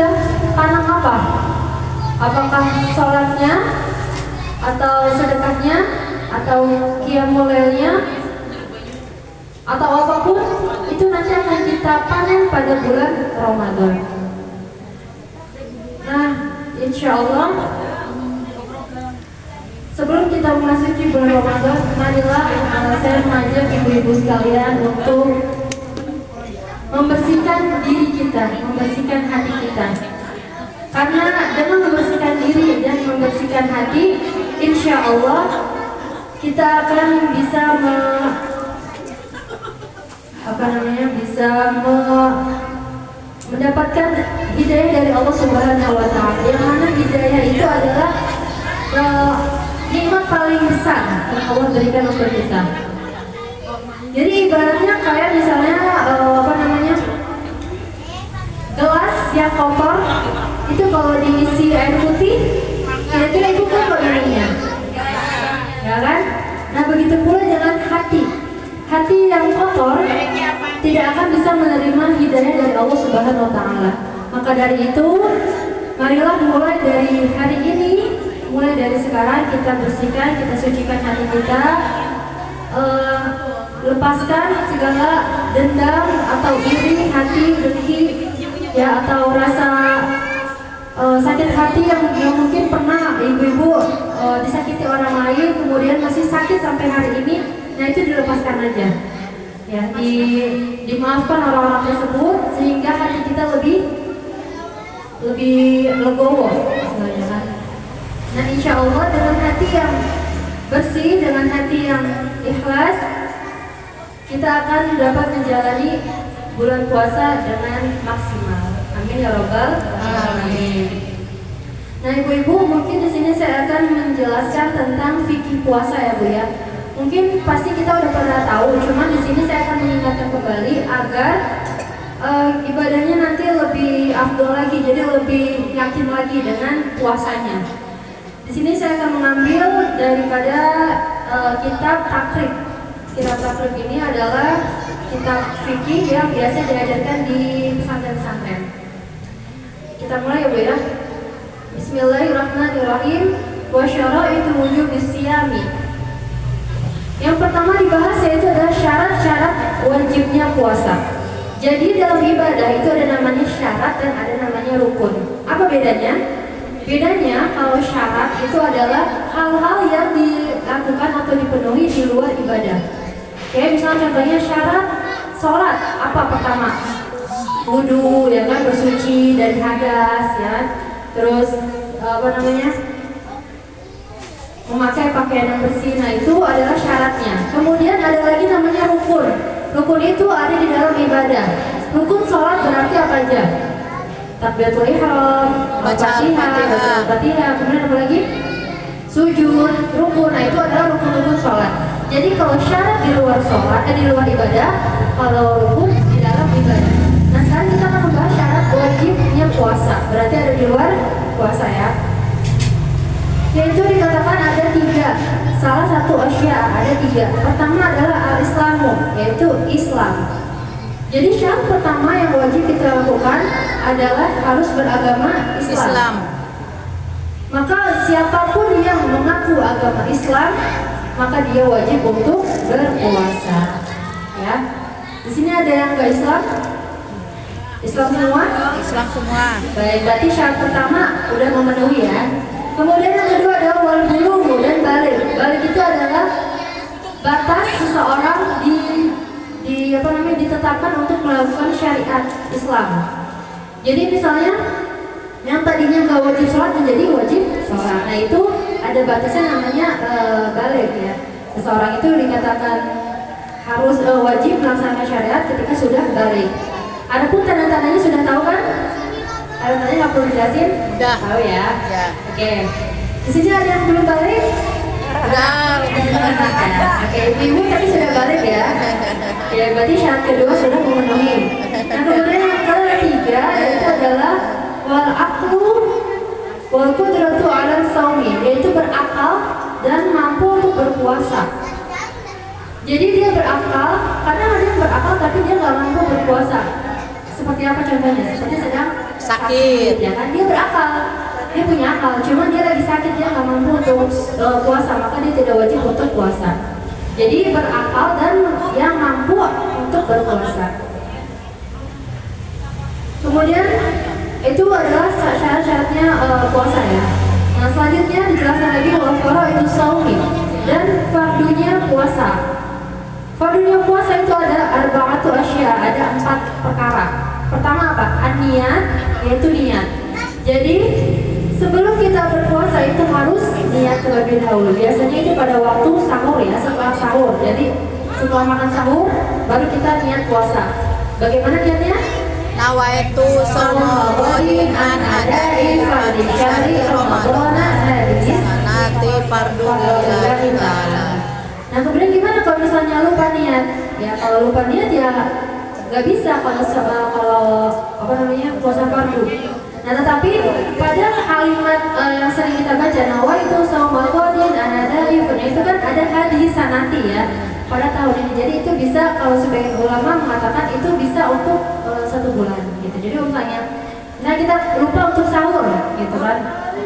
sudah tanam apa? Apakah sholatnya, atau sedekahnya, atau qiyamul lailnya, atau apapun itu nanti akan kita panen pada bulan Ramadan. Nah, insya Allah sebelum kita memasuki bulan Ramadan, marilah saya mengajak ibu-ibu sekalian untuk membersihkan diri kita, membersihkan hati kita. Karena dengan membersihkan diri dan membersihkan hati, insya Allah kita akan bisa mendapatkan hidayah dari Allah Subhanahu wa Ta'ala. Yang mana hidayah itu adalah nikmat paling besar yang Allah berikan untuk kita. Jadi ibaratnya kayak misalnya gelas yang kotor itu kalau diisi air putih, kira-kira ibu kan minumnya, ya kan? Nah begitu pula dengan hati yang kotor tidak akan bisa menerima hidayah dari Allah Subhanahu Wa Taala. Maka dari itu, marilah mulai dari hari ini, mulai dari sekarang kita bersihkan, kita sucikan hati kita, lepaskan segala dendam atau iri hati, dengki, ya atau rasa sakit hati yang mungkin pernah ibu-ibu disakiti orang lain, kemudian masih sakit sampai hari ini. Nah itu dilepaskan aja, ya dimaafkan orang-orang tersebut sehingga hati kita lebih legowo, misalnya kan. Nah insya Allah dengan hati yang bersih, dengan hati yang ikhlas, kita akan dapat menjalani bulan puasa dengan maksimal. Amin ya robbal alamin. Nah ibu-ibu, mungkin di sini saya akan menjelaskan tentang fikih puasa ya Bu ya. Mungkin pasti kita udah pernah tahu, cuman di sini saya akan mengingatkan kembali agar ibadahnya nanti lebih afdol lagi, jadi lebih yakin lagi dengan puasanya. Di sini saya akan mengambil daripada kitab takrib. Kitab takrib ini adalah kitab fikih yang biasa diajarkan di pesantren-pesantren. Kita mulai ya Bu ya. Bismillahirrahmanirrahim. Wa syara'itu wujubis siyami. Yang pertama dibahas yaitu adalah syarat-syarat wajibnya puasa. Jadi dalam ibadah itu ada namanya syarat dan ada namanya rukun. Apa bedanya? Bedanya kalau syarat itu adalah hal-hal yang dilakukan atau dipenuhi di luar ibadah. Kayak misalnya contohnya syarat sholat, apa pertama? Wudu, ya kan, bersuci dari hadas, ya. Terus memakai pakaian yang bersih. Nah itu adalah syaratnya. Kemudian ada lagi namanya rukun. Rukun itu ada di dalam ibadah. Rukun sholat berarti apa aja? Takbiratul ihram, Al-Fatihah, kemudian apa lagi? Sujud, rukun. Nah itu adalah rukun-rukun sholat. Jadi kalau syarat di luar sholat, di luar ibadah, kalau rukun di dalam ibadah. Nah sekarang kita akan membahas syarat wajibnya puasa. Berarti ada di luar puasa ya. Yaitu dikatakan ada 3. Salah satu asya ada 3. Pertama adalah al-islamu, yaitu Islam. Jadi syarat pertama yang wajib kita lakukan adalah harus beragama Islam. Maka siapapun yang mengaku agama Islam, maka dia wajib untuk berpuasa. Ya. Di sini ada yang enggak Islam? Islam semua? Islam semua. Baik, berarti syarat pertama udah memenuhi ya. Kemudian yang kedua adalah wal bulugh dan balik. Balik itu adalah batas seseorang ditetapkan untuk melakukan syariat Islam. Jadi misalnya yang tadinya nggak wajib sholat menjadi wajib sholat. Nah itu ada batasnya namanya balik ya. Seseorang itu dikatakan harus wajib melaksanakan syariat ketika sudah balik. Adapun tanda-tandanya sudah tahu kan? Tanda-tandanya nggak perlu dijelasin? Udah. Tahu ya? Ya. Oke. Di sini ada yang belum balik? Udah. Oke, ibu tadi sudah balik ya. Ya, berarti syarat kedua sudah memenuhi. Nah, kemudian yang ketiga yaitu adalah wal aqlu wal qudratu 'ala shaumi, yaitu berakal dan mampu untuk berpuasa. Jadi dia berakal, kadang ada yang berakal tapi dia nggak mampu berpuasa. seperti apa contohnya? Seperti sedang Sakit. ya kan? Dia berakal, dia punya akal, cuman dia lagi sakit, dia nggak mampu untuk puasa, maka dia tidak wajib untuk puasa. Jadi berakal dan yang mampu untuk berpuasa. Kemudian itu adalah syarat-syaratnya puasa ya. Nah selanjutnya dijelaskan lagi wal itu shaumi dan fardunya puasa. Fardunya puasa itu ada arba'atu asya, ada 4 perkara. Pertama apa? An-niyat, yaitu niat. Jadi sebelum kita berpuasa itu harus niat terlebih dahulu. Biasanya itu pada waktu sahur ya, setelah sahur. Jadi setelah makan sahur baru kita niat puasa. Bagaimana niatnya? Nawaitu Ramadan an adai fardhi syahri Ramadan hadis sanati fardulillahi ta'ala. Nah kemudian gimana kalau misalnya lupa niat? Ya kalau lupa niat ya nggak bisa kalau apa namanya puasa fardu. Nah tetapi pada kalimat yang sering kita baca nawaitu Ramadan an adai fardhi itu kan ada hadis sanati ya pada tahun ini. Jadi itu bisa kalau sebagian ulama mengatakan itu bisa untuk 1 bulan gitu. Jadi misalnya, nah kita lupa untuk sahur gitu kan,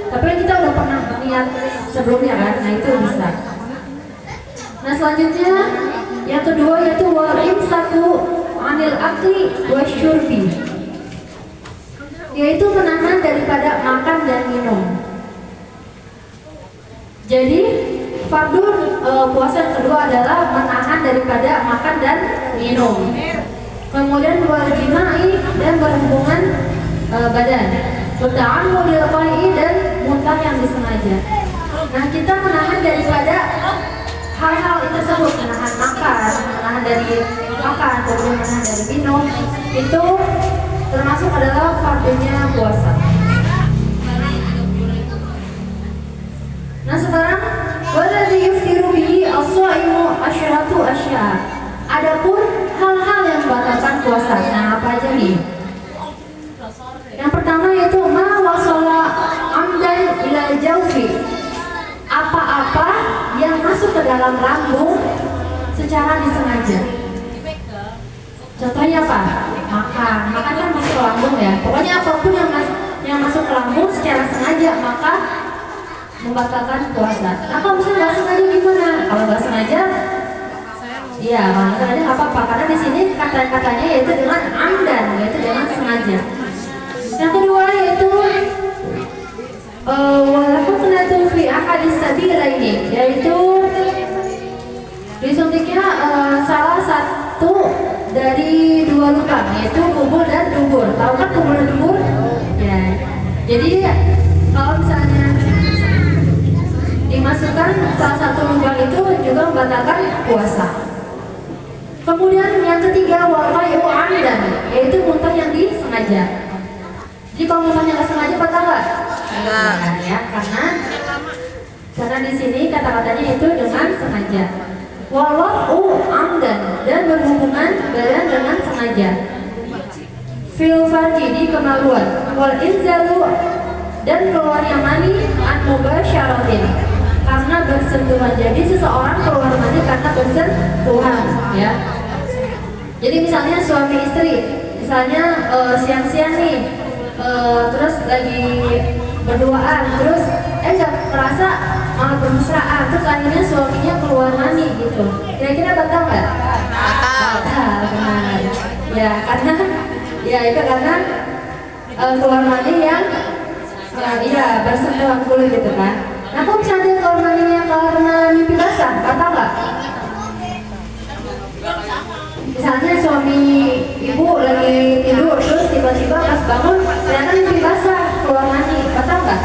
tapi kita udah pernah niat sebelumnya kan, nah itu bisa. Nah selanjutnya yang kedua yaitu wal imsaku anil akli wasyurbi, yaitu menahan daripada makan dan minum. Jadi fardu puasa yang kedua adalah menahan daripada makan dan minum. Kemudian wal jima'i dan berhubungan badan, berta'ammudil qai'i dan muntah yang disengaja. Nah kita menahan daripada hal-hal tersebut, menahan makan, menahan dari makan, kemudian menahan dari minum, itu termasuk adalah fardunya puasa. Nah sekarang waladhi yuftiru bihi as-shaimu asyratu asya. Adapun hal-hal yang membatalkan puasa, nah apa aja nih? Yang pertama yaitu ma wasala amdan ila jaufi, apa-apa yang masuk ke dalam lambung secara disengaja. Contohnya apa? Makan kan masuk ke lambung ya. Pokoknya apapun yang masuk ke lambung secara sengaja maka membatalkan puasa. Nah kalau misalnya nggak sengaja gimana? Kalau nggak sengaja iya, makanya nggak apa-apa karena di sini kata-katanya yaitu dengan amdan, yaitu dengan sengaja. Yang kedua yaitu walhuknatu fi ahadis sabilaini, yaitu disuntiknya salah satu dari 2 lubang, yaitu kubur dan dubur. Tahu kan kubur dan dubur? Ya. Jadi kalau misalnya dimasukkan salah satu lubang itu juga membatalkan puasa. Kemudian yang ketiga waqai'u amdan, yaitu muntah yang disengaja. Jadi kalau muntahnya nggak sengaja batal nggak? Enggak. Ya, karena di sini kata-katanya itu dengan sengaja. Waqai'u amdan, dan berhubungan badan dengan sengaja. Fil farji, di kemaluan. Wal inzalu, dan keluarnya mani an mubasyaratin, karena bersentuhan. Jadi seseorang keluar mani karena bersentuhan ya. Jadi misalnya suami istri, misalnya siang-siang nih, terus lagi berduaan, terus nggak kerasa malah bermesraan, terus akhirnya suaminya keluar mani gitu. Kira-kira batal nggak? Batal, benar. Ya karena itu karena keluar mani yang iya bersentuhan kulit gitu kan. Nah kok misalnya keluar maninya karena mimpi basah, batal nggak? Misalnya suami ibu lagi tidur terus tiba-tiba pas bangun ternyata mimpi basah keluar mani, batal nggak?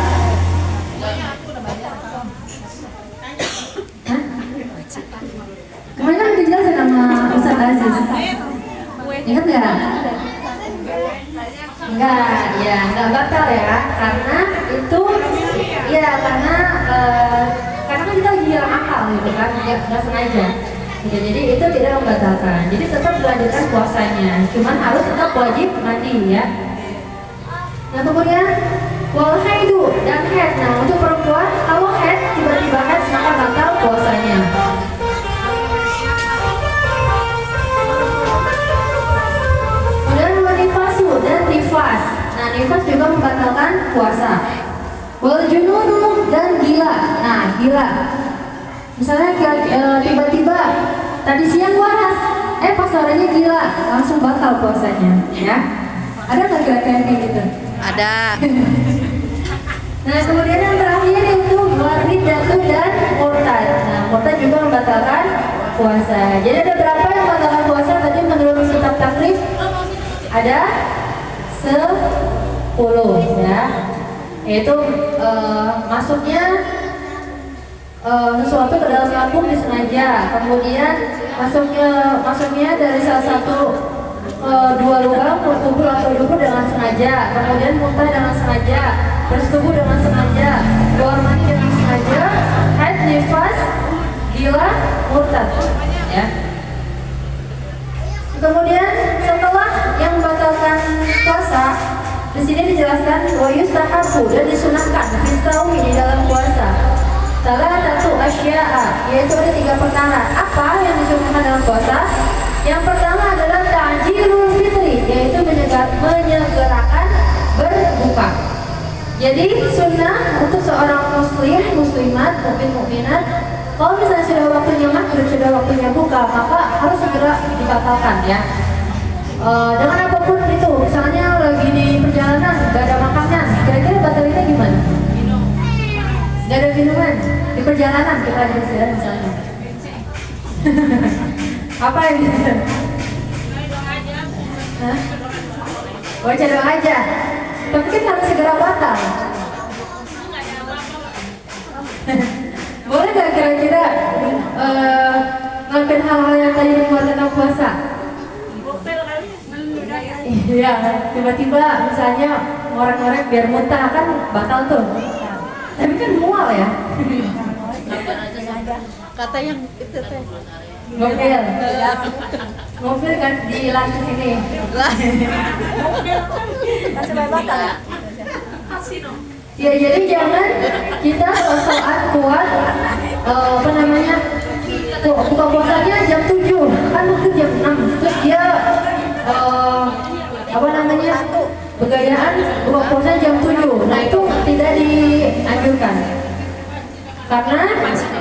Kemarin kan dijelasin sama Ustaz Aziz, ingat nggak? Enggak batal ya, karena itu ya karena kan kita lagi hilang akal gitu kan, nggak sengaja. Ya, jadi itu tidak membatalkan. Jadi tetap dilanjutkan puasanya, cuman harus tetap wajib mandi ya. Nah kemudian wal haidu dan haid. Nah untuk perempuan kalau haid tiba-tiba haid maka batal puasanya. Kemudian wanifasi puasa. Wal jununu dan gila. Nah, gila. Misalnya tiba-tiba tadi siang waras, pas sorenya gila, langsung batal puasanya, ya. Ada nggak kira-kira kayak gitu? Ada. Nah, kemudian yang terakhir itu waridatu dan murtad. Nah, murtad juga membatalkan puasa. Jadi ada berapa yang membatalkan puasa tadi menurut kitab takrif? Ada 10, ya. Yaitu masuknya sesuatu ke dalam lambung disengaja, kemudian masuknya dari salah satu dua lubang kubur atau dubur dengan sengaja, kemudian muntah dengan sengaja, bersetubuh dengan sengaja, keluar mani dengan sengaja, haid, nifas, gila, murtad, ya. Kemudian setelah yang membatalkan puasa, di sini dijelaskan wa yustahabu dan disunahkan fisaumi di dalam puasa. Salah satu asya'a, yaitu ada 3 perkara. Apa yang disunahkan dalam puasa? Yang pertama adalah ta'jilul fitri, yaitu menyegerakan berbuka. Jadi sunnah untuk seorang muslim, muslimat, mukminat, kalau misalnya sudah waktunya maghrib, sudah waktunya buka, maka harus segera dibatalkan, ya. Dengan apapun itu, misalnya lagi di perjalanan, gak ada makanan, kira-kira batalinnya gimana? Gak ada minuman di perjalanan, kita di perjalanan misalnya. Apa yang bisa? Baca doa aja. Tapi kan harus segera batal. Boleh gak kira-kira ngelakuin hal-hal yang tadi membuat puasa? Iya, tiba-tiba misalnya ngorek-ngorek biar muntah, kan batal tuh. Tapi kan mual, ya. Kata yang itu teh. Mobil kan di lantai sini. Masih batal ya? Ya, jadi jangan kita saat kuat buka puasanya jam 7, kan mungkin jam 6, terus dia begayaan buka puasa jam 7. Nah, itu tidak dianjurkan. Karena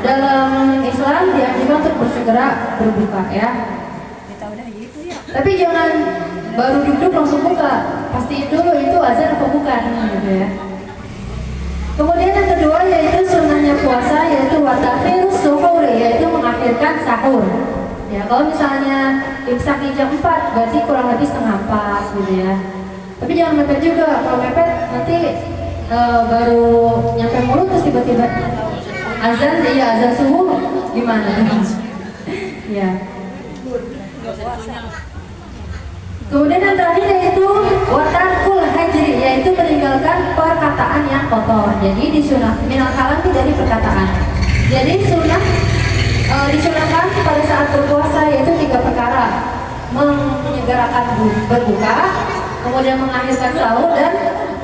dalam Islam dianjurkan untuk bersegera berbuka, ya. Tapi jangan baru duduk langsung buka. Pastiin dulu itu azan atau bukan, gitu, ya. Kemudian yang kedua yaitu sunnahnya puasa, yaitu watakhirus suhur, yaitu mengakhirkan sahur. Ya, kalau misalnya imsaknya jam 4, berarti kurang lebih setengah 4, gitu, ya. Tapi jangan mepet juga. Kalau mepet nanti baru nyampe mulut terus tiba-tiba azan subuh gimana? Ya. Kemudian yang terakhir yaitu watarkul hajri, yaitu meninggalkan perkataan yang kotor. Jadi disunah minal kalam itu dari perkataan. Jadi disunahkan pada saat berpuasa yaitu 3 perkara: menyegerakan berbuka, kemudian mengakhirkan sahur, dan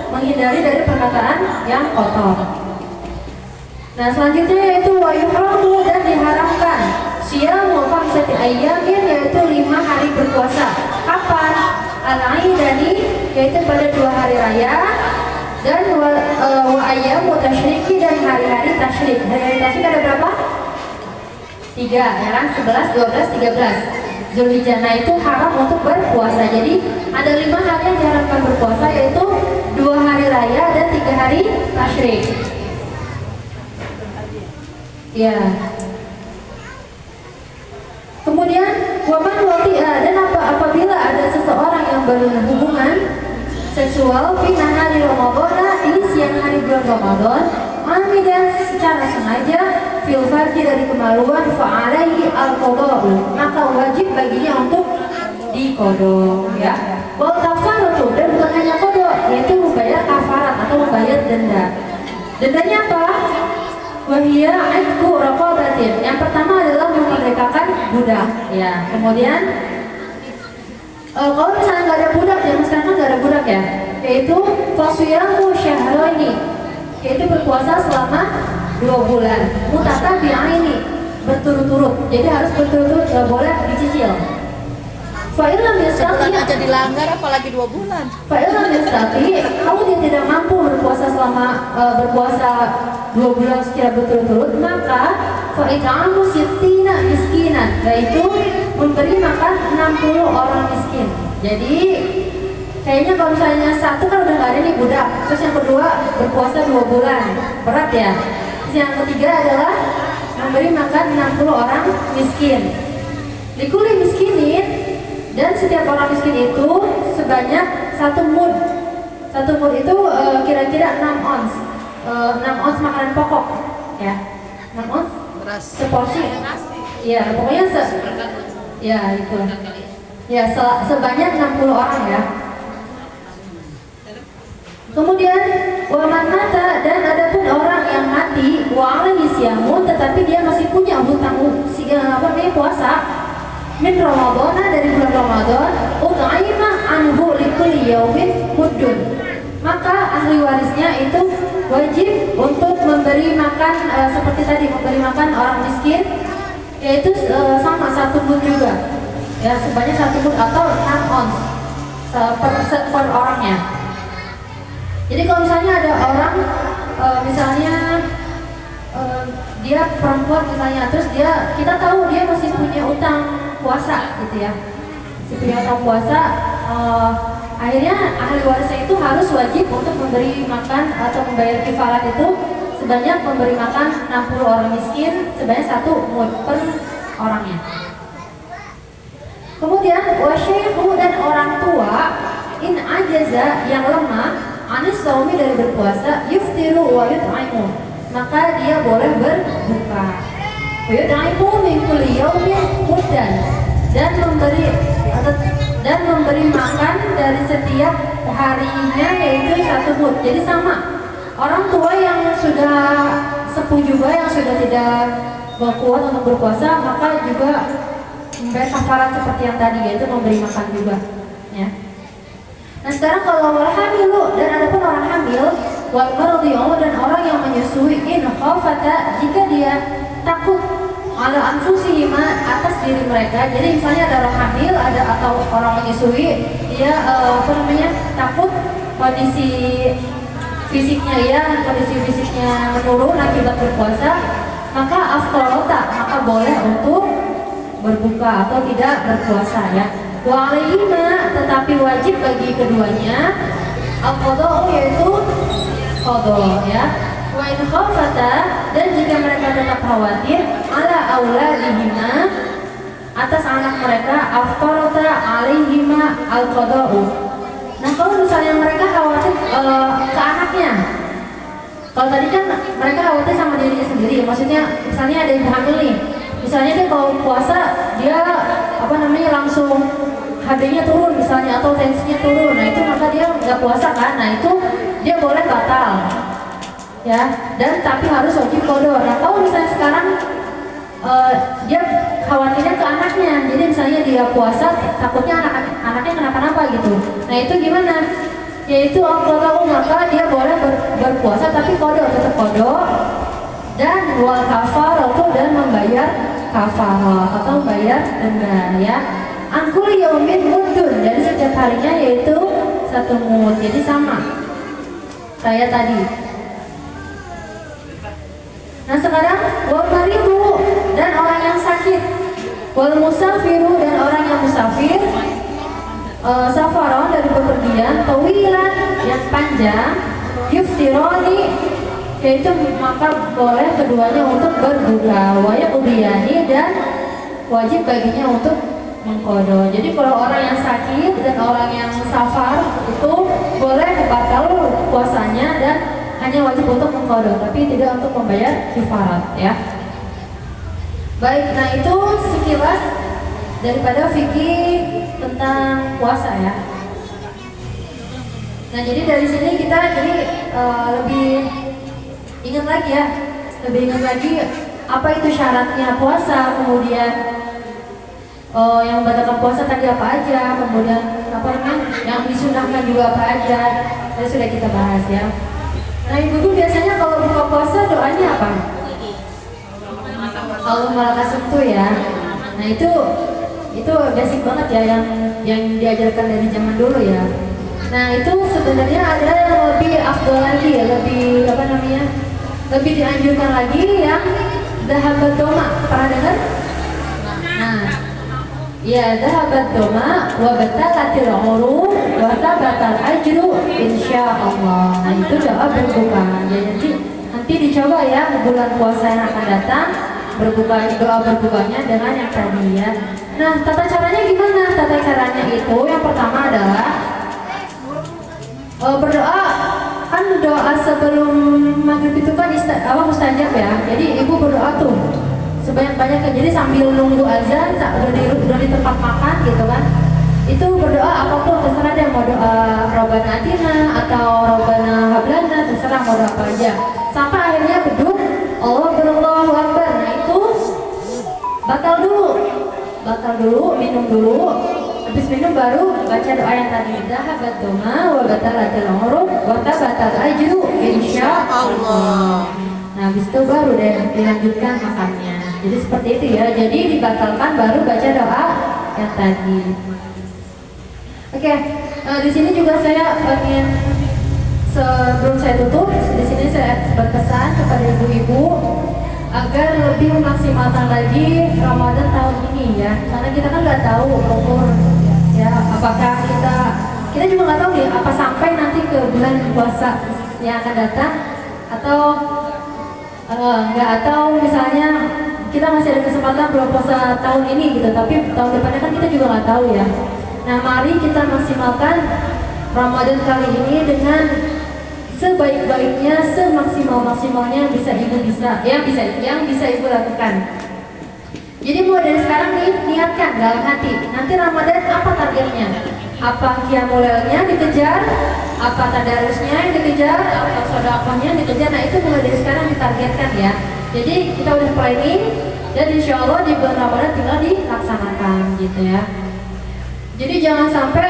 menghindari dari perkataan yang kotor. Nah, selanjutnya yaitu wa yuhramu, dan diharamkan siyamu khamsati ayyamin, yaitu 5 hari berpuasa. Kapan? Al-Aidani, yaitu pada 2 hari raya, dan wa ayyamu tasyriki, dan hari-hari tasyrik. Hari-hari tasyrik ada berapa? 3, ya kan? 11, 12, 13 Zulhijjah. Nah, itu haram untuk berpuasa. Jadi ada 5 hari yang diharamkan berpuasa, yaitu 2 hari raya dan 3 hari tasyrik. Ya. Kemudian waman wati'a, dan apabila ada seseorang yang berhubungan seksual fi nahari Ramadan, di siang hari bulan Ramadan, amidan secara sengaja fil farji, dari kemaluan, fa alaihi al-qada'u, maka wajib baginya untuk diqada, ya. Wal kafaratu, dan bukan hanya qada, yaitu membayar kafarat atau membayar denda. Dendanya apa? Wahia aitku raqabatin. Yang pertama adalah memerdekakan budak, ya. Kemudian kalau misalnya nggak ada budak, ya sekarang nggak ada budak, ya, yaitu fasiyamu syahraini, yaitu berpuasa selama 2 bulan. Mutatabi'aini, berturut-turut. Jadi harus berturut-turut, nggak boleh dicicil. Fa'ilam yastati, Sebulan aja dilanggar, apalagi 2 bulan. Fa'ilam yastati, kamu tidak mampu berpuasa berpuasa 2 bulan secara berturut-turut, maka fa'it'amu sittina miskinan, yaitu memberi makan 60 orang miskin. Jadi kayaknya kalau misalnya satu kan udah nggak ada nih budak, terus yang kedua berpuasa 2 bulan, berat ya. Terus yang ketiga adalah memberi makan 60 orang miskin. Likuli miskinin, dan setiap orang miskin itu sebanyak 1 mud. 1 mud itu kira-kira 6 ons. 6 ons makanan pokok, ya. 6 ons seporsi. Ya, pokoknya ya itu. Ya, sebanyak 60 orang ya. Kemudian waman mata, dan adapun orang yang mati wa alaihi siyamun, tetapi dia masih punya hutang puasa min Ramadan, dari bulan Ramadan, ut'ima anhu likulli yaumin muddun, maka ahli warisnya itu wajib untuk memberi makan seperti tadi, memberi makan orang miskin, yaitu sama 1 mud juga ya, sebanyak 1 mud atau 6 ons per orangnya. Jadi kalau misalnya ada orang misalnya dia perempuan misalnya, terus kita tahu dia masih punya utang puasa gitu ya, masih punya utang puasa, akhirnya ahli warisnya itu harus wajib untuk memberi makan atau membayar kifarat itu sebanyak memberi makan 60 orang miskin sebanyak 1 mud per orangnya. Kemudian wasyaihu, dan orang tua in ajaza, yang lemah, anis saumi, dari berpuasa, yuftiru wa yut'imu, maka dia boleh berbuka. Wa yut'imu min kulli yaumin muddan, dan memberi makan dari setiap harinya, yaitu 1 mud. Jadi sama, orang tua yang sudah sepuh juga, yang sudah tidak kuat untuk berpuasa, maka juga membayar kafarat seperti yang tadi, yaitu memberi makan juga ya. Nah sekarang kalau wal hamilu, dan adapun orang hamil, wal mardi'u, dan orang yang menyusui, in khafata, jika dia takut, ala anfusihima, atas diri mereka. Jadi misalnya ada orang hamil, atau orang menyusui, dia takut kondisi fisiknya menurun akibat berpuasa, maka aftarota, maka boleh untuk berbuka atau tidak berpuasa ya. Wa alaihima, tetapi wajib bagi keduanya al-qadha, yaitu qadha ya. Wa in khafata, dan jika mereka tetap khawatir, ala auladihima, atas anak mereka, aftarata alaihima al-qadha. Nah kalau misalnya mereka khawatir ke anaknya, kalau tadi kan mereka khawatir sama dirinya sendiri, maksudnya misalnya ada yang hamil nih, misalnya dia kalau puasa dia langsung HB-nya turun misalnya, atau tensinya turun, nah itu maka dia nggak puasa kan, nah itu dia boleh batal ya, dan tapi harus wajib qadha. Nah kalau misalnya sekarang dia khawatirnya ke anaknya, jadi misalnya dia puasa takutnya anaknya kenapa-napa gitu, nah itu gimana? Yaitu al-qadha, maka dia boleh berpuasa tapi qadha, tetap qadha, dan wal kafaratu, dan membayar kafarah atau membayar denda ya. Angkul yaumin mudun, dari setiap harinya yaitu 1 mud, jadi sama kayak tadi. Nah sekarang wal maridu, dan orang yang sakit, wal musafiru, dan orang yang musafir, safaron, dari bepergian, tawilan, yang panjang, yuftironi, yaitu maka boleh keduanya untuk berbuka, waya ubiyani, dan wajib baginya untuk mengqadha. Jadi kalau orang yang sakit dan orang yang safar itu boleh batal puasanya dan hanya wajib untuk mengqadha, tapi tidak untuk membayar kifarat ya. Baik, nah itu sekilas daripada fikih tentang puasa ya. Nah jadi dari sini kita lebih ingat lagi ya, apa itu syaratnya puasa, kemudian yang membatalkan puasa tadi apa aja, kemudian yang disunahkan juga apa aja, tadi sudah kita bahas ya. Nah ibu-ibu biasanya kalau buka puasa doanya apa? Allahumma lakasumtu ya. Nah itu basic banget ya, yang diajarkan dari zaman dulu ya. Nah itu sebenarnya ada yang lebih afdol lagi ya, lebih lebih dianjurkan lagi yang dhahabat doma. Pernah dengar? Nah, ya dhahabat doma wa batalatil urub wa tabatal ajru insyaallah. Nah, itu doa berbuka. Jadi nanti dicoba ya bulan puasa yang akan datang berbuka, doa berbukanya dengan yang tadi ya. Nah, tata caranya gimana? Tata caranya itu yang pertama adalah berdoa. Kan doa sebelum maghrib itu kan mustajab ya. Jadi ibu berdoa tuh sebanyak-banyaknya. Jadi sambil nunggu azan, udah di tempat makan gitu kan, itu berdoa apapun terserah deh, mau doa Rabbana Atina atau Rabbana Hablana, terserah mau doa apa aja. Sampai akhirnya beduk Allahu Akbar. Nah itu batal dulu, minum dulu. Habis minum baru baca doa yang tadi, dhahabat doma wa batalatil urub wa tabatal ajru insyaallah. Nah habis itu baru deh dilanjutkan makannya. Jadi seperti itu ya. Jadi dibatalkan baru baca doa yang tadi. Oke, di sini juga saya ingin sebelum saya tutup, di sini saya berpesan kepada ibu-ibu agar lebih memaksimalkan lagi Ramadan tahun ini ya. Karena kita kan nggak tahu umur ya, apakah kita juga nggak tahu ya apa sampai nanti ke bulan puasa yang akan datang atau nggak, atau misalnya kita masih ada kesempatan belum puasa tahun ini gitu, tapi tahun depannya kan kita juga nggak tahu ya. Nah mari kita maksimalkan Ramadan kali ini dengan sebaik-baiknya, semaksimal-maksimalnya yang bisa ibu lakukan. Jadi mulai dari sekarang nih, niatkan dalam hati, nanti Ramadan apa targetnya? Apa qiyamul lailnya dikejar? Apa tadarusnya yang dikejar? Apa sedekahnya yang dikejar? Nah itu mulai dari sekarang ditargetkan ya. Jadi kita udah planning dan insya Allah di bulan Ramadan tinggal dilaksanakan gitu ya. Jadi jangan sampai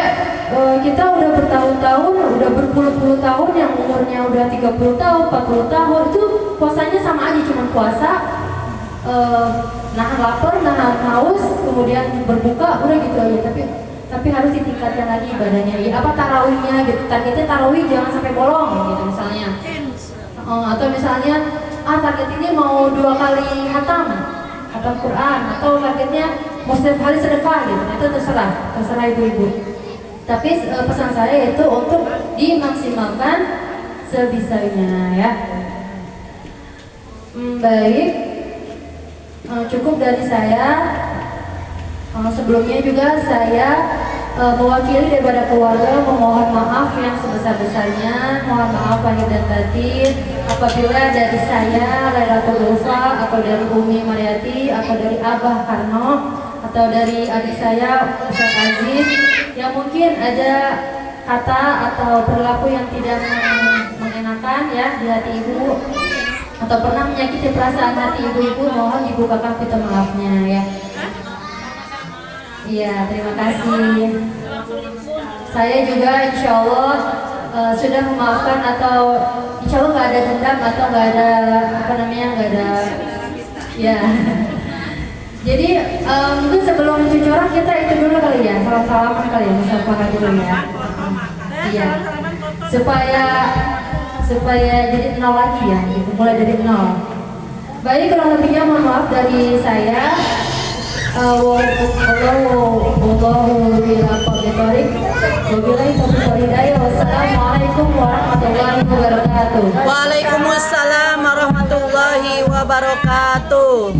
kita udah bertahun-tahun, udah berpuluh-puluh tahun, yang umurnya udah 30 tahun, 40 tahun, itu puasanya sama aja, cuma puasa, nahan lapar, nahan haus, kemudian berbuka, udah gitu aja. Tapi harus ditingkatkan lagi ibadahnya. Ya, apa tarawihnya gitu, targetnya tarawih jangan sampai bolong gitu misalnya. Atau misalnya target ini mau 2 kali hatam Quran, atau targetnya mau setiap hari sedekah gitu. Itu terserah ibu-ibu. Tapi pesan saya itu untuk dimaksimalkan sebisanya ya. Baik, cukup dari saya. Sebelumnya juga saya mewakili daripada keluarga memohon maaf yang sebesar-besarnya. Mohon maaf lahir dan batin apabila dari saya Lailatul Ulfa, atau dari Umi Mariati, atau dari Abah Karno, atau dari adik saya Ustaz Aziz yang mungkin ada kata atau perilaku yang tidak mengenakan ya di hati ibu, atau pernah menyakiti perasaan hati ibu-ibu, mohon dibukakan pintu maafnya ya. Iya, terima kasih. Saya juga insya Allah sudah memaafkan, atau insya Allah nggak ada dendam, atau nggak ada nggak ada ya. Jadi mungkin sebelum cucuran kita itu dulu kali ya, salam-salaman kali ya, musafahan dulu ya. Iya, supaya jadi nol lagi ya, gitu, mulai dari nol. Baik, kurang lebihnya mohon maaf dari saya. Wassalamualaikum warahmatullahi wabarakatuh. Waalaikumsalam warahmatullahi wabarakatuh.